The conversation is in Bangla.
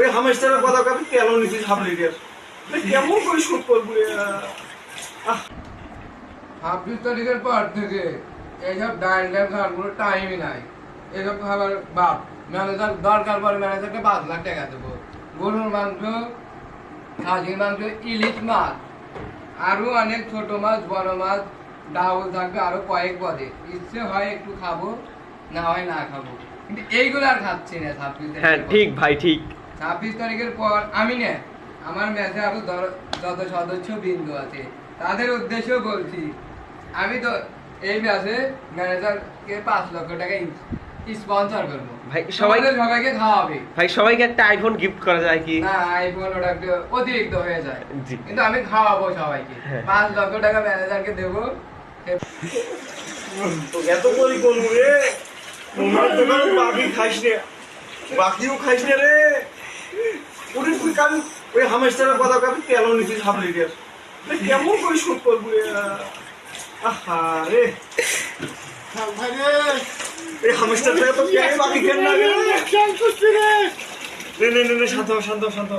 ওই হামেশার কথা কবি কেন নিছিস হাবলি রে কেমন করে শুট করবো 26 তারিখের পর থেকে এইসব ডাইন খাওয়ার কোনো টাইমই নাই। এসব খাবার বাপ ম্যানেজার দরকার পরে ম্যানেজারকে 5 লাখ টাকা দেবো। গরুর মাংস, খাসির মাংস, ইলিশ মাছ, আরো অনেক ছোট মাছ, বড় মাছ, ডাউল থাকবে আরো কয়েক পদে। ইচ্ছে হয় একটু খাবো, না হয় না খাবো, কিন্তু এইগুলো আর খাচ্ছি না। 26 হ্যাঁ তারিখ ঠিক ভাই ঠিক। 26 তারিখের পর আমি না, আমার ম্যাচে আরো যত সদস্য বিন্দু আছে তাদের উদ্দেশ্যেও বলছি, আমি তো এই ম্যাচে ম্যানেজারকে 5 লক্ষ টাকা স্পন্সর করবো। ভাই সবাইকে খাওয়াবে। ভাই সবাইকে একটা আইফোন গিফট করা যায় কি? না, আইফোন ওটা একটু অতিরিক্ত হয়ে যায়, জি। কিন্তু আমি খাওয়াবো সবাইকে। হ্যাঁ। 5 লক্ষ টাকা ম্যানেজারকে দেবো। এত করি করবো রে তোমার দোকানে বাকি খাইস রে বাকিও খাইস রে রে ওরে তুই কাল ওই হামেশার কথা কবি কেন নিছিস হাবলি রে কেমন করে শুট করবো আহা রে এই হামেশার থেকে তো কে বাকি কেন না রে নে শান্ত শান্ত শান্ত